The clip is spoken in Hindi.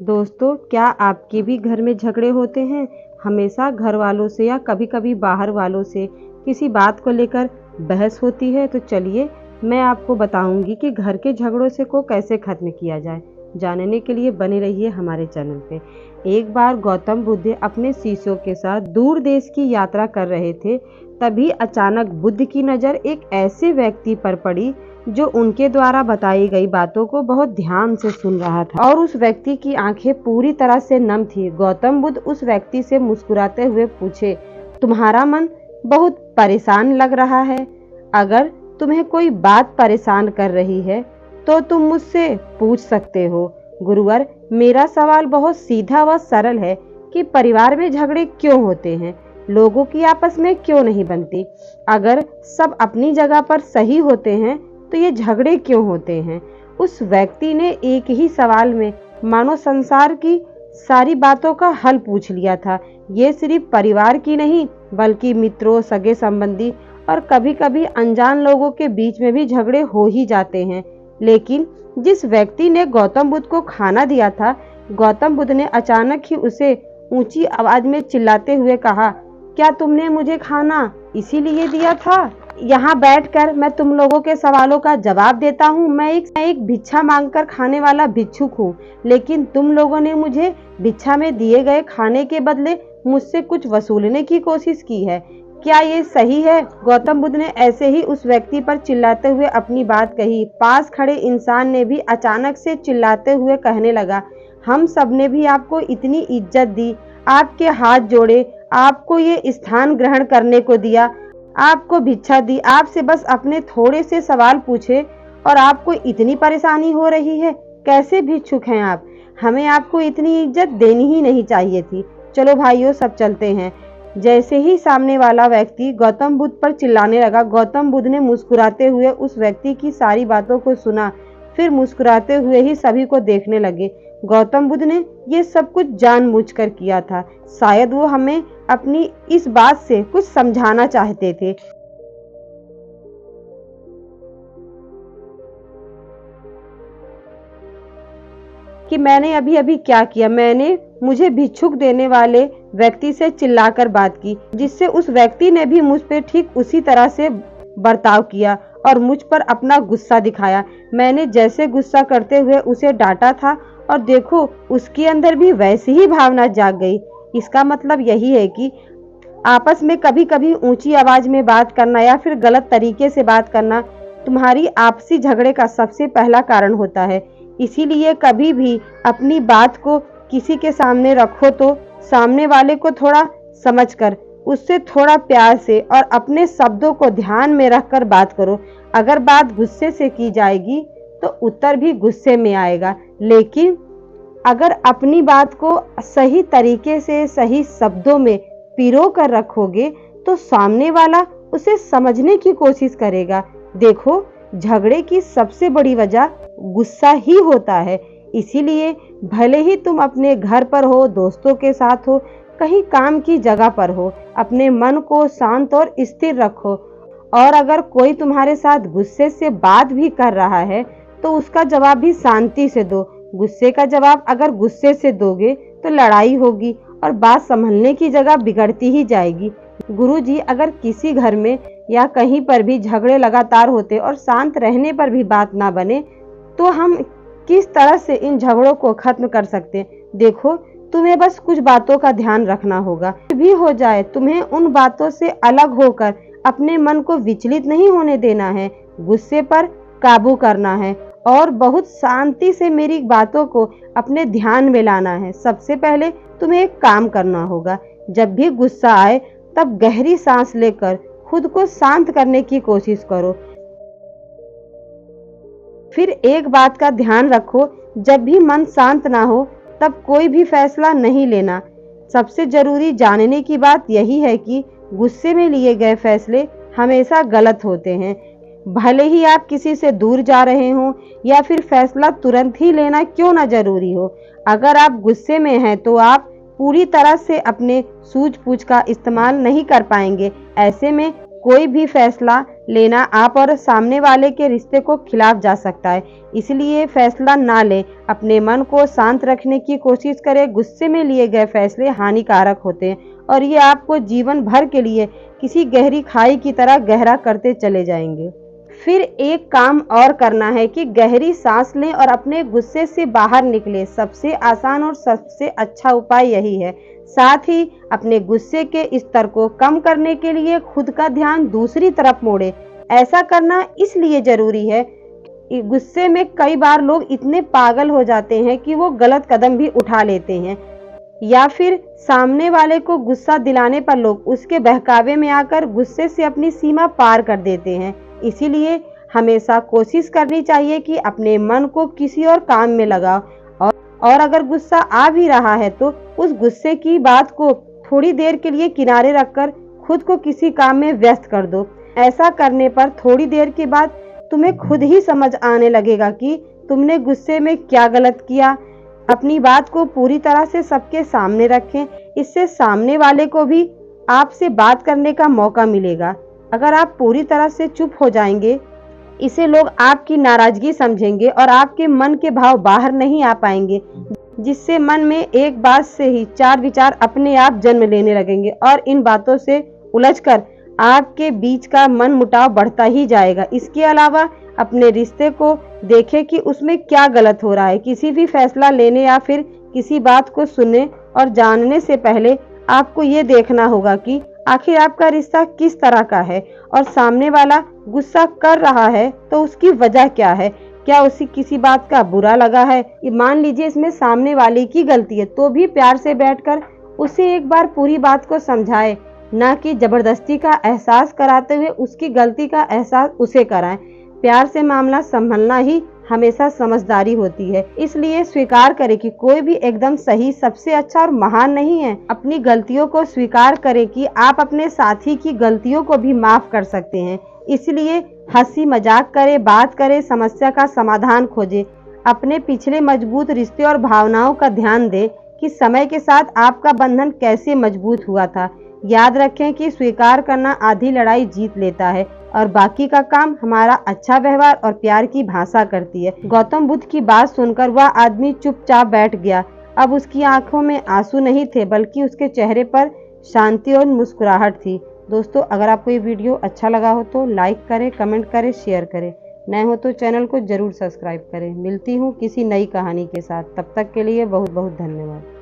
दोस्तों, क्या आपके भी घर में झगड़े होते हैं? हमेशा घर वालों से या कभी-कभी बाहर वालों से किसी बात को लेकर बहस होती है। तो चलिए मैं आपको बताऊंगी कि घर के झगड़ों से को कैसे खत्म किया जाए। जानने के लिए बने रहिए हमारे चैनल पे। एक बार गौतम बुद्ध अपने शिष्यों के साथ दूर देश की यात्रा कर रहे थे। तभी अचानक बुद्ध की नज़र एक ऐसे व्यक्ति पर पड़ी जो उनके द्वारा बताई गई बातों को बहुत ध्यान से सुन रहा था और उस व्यक्ति की आंखें पूरी तरह से नम थी। गौतम बुद्ध उस व्यक्ति से मुस्कुराते हुए पूछे, तुम्हारा मन बहुत परेशान लग रहा है। अगर तुम्हें कोई बात परेशान कर रही है तो तुम मुझसे पूछ सकते हो। गुरुवर, मेरा सवाल बहुत सीधा व सरल है कि परिवार में झगड़े क्यों होते हैं, लोगों की आपस में क्यों नहीं बनती। अगर सब अपनी जगह पर सही होते हैं तो ये झगड़े क्यों होते हैं। उस व्यक्ति ने एक ही सवाल में मानो संसार की सारी बातों का हल पूछ लिया था। ये सिर्फ परिवार की नहीं बल्कि मित्रों, सगे संबंधी और कभी-कभी अनजान लोगों के बीच में भी झगड़े हो ही जाते हैं। लेकिन जिस व्यक्ति ने गौतम बुद्ध को खाना दिया था, गौतम बुद्ध ने अचानक ही उसे ऊंची आवाज में चिल्लाते हुए कहा, क्या तुमने मुझे खाना इसीलिए दिया था? यहाँ बैठकर मैं तुम लोगों के सवालों का जवाब देता हूँ। मैं एक भिक्षा मांगकर खाने वाला भिक्षुक हूँ, लेकिन तुम लोगों ने मुझे भिक्षा में दिए गए खाने के बदले मुझसे कुछ वसूलने की कोशिश की है। क्या ये सही है? गौतम बुद्ध ने ऐसे ही उस व्यक्ति पर चिल्लाते हुए अपनी बात कही। पास खड़े इंसान ने भी अचानक से चिल्लाते हुए कहने लगा, हम सबने भी आपको इतनी इज्जत दी, आपके हाथ जोड़े, आपको ये स्थान ग्रहण करने को दिया, आपको भिक्षा दी, आपसे बस अपने थोड़े से सवाल पूछे और आपको इतनी परेशानी हो रही है। कैसे भिक्षुक हैं आप? हमें आपको इतनी इज्जत देनी ही नहीं चाहिए थी। चलो भाइयों, सब चलते हैं। जैसे ही सामने वाला व्यक्ति गौतम बुद्ध पर चिल्लाने लगा, गौतम बुद्ध ने मुस्कुराते हुए उस व्यक्ति की सारी बातों को सुना, फिर मुस्कुराते हुए ही सभी को देखने लगे। गौतम बुद्ध ने ये सब कुछ जानबूझकर किया था। शायद वो हमें अपनी इस बात से कुछ समझाना चाहते थे कि मैंने अभी अभी क्या किया। मैंने मुझे भिक्षुक देने वाले व्यक्ति से चिल्लाकर बात की, जिससे उस व्यक्ति ने भी मुझ पे ठीक उसी तरह से बर्ताव किया और मुझ पर अपना गुस्सा दिखाया। मैंने जैसे गुस्सा करते हुए उसे डांटा था और देखो उसके अंदर भी वैसी ही भावना जाग गई। इसका मतलब यही है कि आपस में कभी कभी ऊंची आवाज में बात करना या फिर गलत तरीके से बात करना तुम्हारी आपसी झगड़े का सबसे पहला कारण होता है। इसीलिए कभी भी अपनी बात को किसी के सामने रखो तो सामने वाले को थोड़ा समझकर, उससे थोड़ा प्यार से और अपने शब्दों को ध्यान में रखकर बात करो। अगर बात गुस्से से की जाएगी तो उत्तर भी गुस्से में आएगा, लेकिन अगर अपनी बात को सही तरीके से सही शब्दों में पिरो कर रखोगे तो सामने वाला उसे समझने की कोशिश करेगा। देखो, झगड़े की सबसे बड़ी वजह गुस्सा ही होता है। इसीलिए भले ही तुम अपने घर पर हो, दोस्तों के साथ हो, कहीं काम की जगह पर हो, अपने मन को शांत और स्थिर रखो। और अगर कोई तुम्हारे साथ गुस्से से बात भी कर रहा है तो उसका जवाब भी शांति से दो। गुस्से का जवाब अगर गुस्से से दोगे तो लड़ाई होगी और बात संभलने की जगह बिगड़ती ही जाएगी। गुरुजी, अगर किसी घर में या कहीं पर भी झगड़े लगातार होते और शांत रहने पर भी बात ना बने तो हम किस तरह से इन झगड़ों को खत्म कर सकते हैं? देखो, तुम्हें बस कुछ बातों का ध्यान रखना होगा। कुछ भी हो जाए, तुम्हें उन बातों से अलग होकर अपने मन को विचलित नहीं होने देना है, गुस्से पर काबू करना है और बहुत शांति से मेरी बातों को अपने ध्यान में लाना है। सबसे पहले तुम्हें एक काम करना होगा, जब भी गुस्सा आए तब गहरी सांस लेकर खुद को शांत करने की कोशिश करो। फिर एक बात का ध्यान रखो, जब भी मन शांत ना हो तब कोई भी फैसला नहीं लेना। सबसे जरूरी जानने की बात यही है कि गुस्से में लिए गए फैसले हमेशा गलत होते हैं। भले ही आप किसी से दूर जा रहे हो या फिर फैसला तुरंत ही लेना क्यों ना जरूरी हो, अगर आप गुस्से में हैं तो आप पूरी तरह से अपने सूझबूझ का इस्तेमाल नहीं कर पाएंगे। ऐसे में कोई भी फैसला लेना आप और सामने वाले के रिश्ते को खिलाफ जा सकता है, इसलिए फैसला ना लें। अपने मन को शांत रखने की कोशिश करें। गुस्से में लिए गए फैसले हानिकारक होते हैं और ये आपको जीवन भर के लिए किसी गहरी खाई की तरह गहरा करते चले जाएंगे। फिर एक काम और करना है कि गहरी सांस लें और अपने गुस्से से बाहर निकलें। सबसे आसान और सबसे अच्छा उपाय यही है। साथ ही अपने गुस्से के स्तर को कम करने के लिए खुद का ध्यान दूसरी तरफ मोड़ें। ऐसा करना इसलिए जरूरी है कि गुस्से में कई बार लोग इतने पागल हो जाते हैं कि वो गलत कदम भी उठा लेते हैं, या फिर सामने वाले को गुस्सा दिलाने पर लोग उसके बहकावे में आकर गुस्से से अपनी सीमा पार कर देते हैं। इसीलिए हमेशा कोशिश करनी चाहिए कि अपने मन को किसी और काम में लगाओ और अगर गुस्सा आ भी रहा है तो उस गुस्से की बात को थोड़ी देर के लिए किनारे रखकर खुद को किसी काम में व्यस्त कर दो। ऐसा करने पर थोड़ी देर के बाद तुम्हें खुद ही समझ आने लगेगा कि तुमने गुस्से में क्या गलत किया। अपनी बात को पूरी तरह से सबके सामने रखें, इससे सामने वाले को भी आपसे बात करने का मौका मिलेगा। अगर आप पूरी तरह से चुप हो जाएंगे, इसे लोग आपकी नाराजगी समझेंगे और आपके मन के भाव बाहर नहीं आ पाएंगे, जिससे मन में एक बात से ही 4 विचार अपने आप जन्म लेने लगेंगे और इन बातों से उलझकर आपके बीच का मन मुटाव बढ़ता ही जाएगा। इसके अलावा अपने रिश्ते को देखें कि उसमें क्या गलत हो रहा है। किसी भी फैसला लेने या फिर किसी बात को सुनने और जानने से पहले आपको ये देखना होगा कि आखिर आपका रिश्ता किस तरह का है और सामने वाला गुस्सा कर रहा है तो उसकी वजह क्या है। क्या उसे किसी बात का बुरा लगा है, मान लीजिए इसमें सामने वाले की गलती है, तो भी प्यार से बैठकर उसे एक बार पूरी बात को समझाएं, ना कि जबरदस्ती का एहसास कराते हुए उसकी गलती का एहसास उसे कराएं। प्यार से मामला संभलना ही हमेशा समझदारी होती है। इसलिए स्वीकार करें कि कोई भी एकदम सही, सबसे अच्छा और महान नहीं है। अपनी गलतियों को स्वीकार करें कि आप अपने साथी की गलतियों को भी माफ कर सकते हैं। इसलिए हंसी मजाक करें, बात करें, समस्या का समाधान खोजें। अपने पिछले मजबूत रिश्ते और भावनाओं का ध्यान दें कि समय के साथ आपका बंधन कैसे मजबूत हुआ था। याद रखें कि स्वीकार करना आधी लड़ाई जीत लेता है और बाकी का काम हमारा अच्छा व्यवहार और प्यार की भाषा करती है। गौतम बुद्ध की बात सुनकर वह आदमी चुपचाप बैठ गया। अब उसकी आंखों में आंसू नहीं थे, बल्कि उसके चेहरे पर शांति और मुस्कुराहट थी। दोस्तों, अगर आपको ये वीडियो अच्छा लगा हो तो लाइक करें, कमेंट करें, शेयर करें। नए हो तो चैनल को जरूर सब्सक्राइब करें। मिलती हूँ किसी नई कहानी के साथ। तब तक के लिए बहुत बहुत धन्यवाद।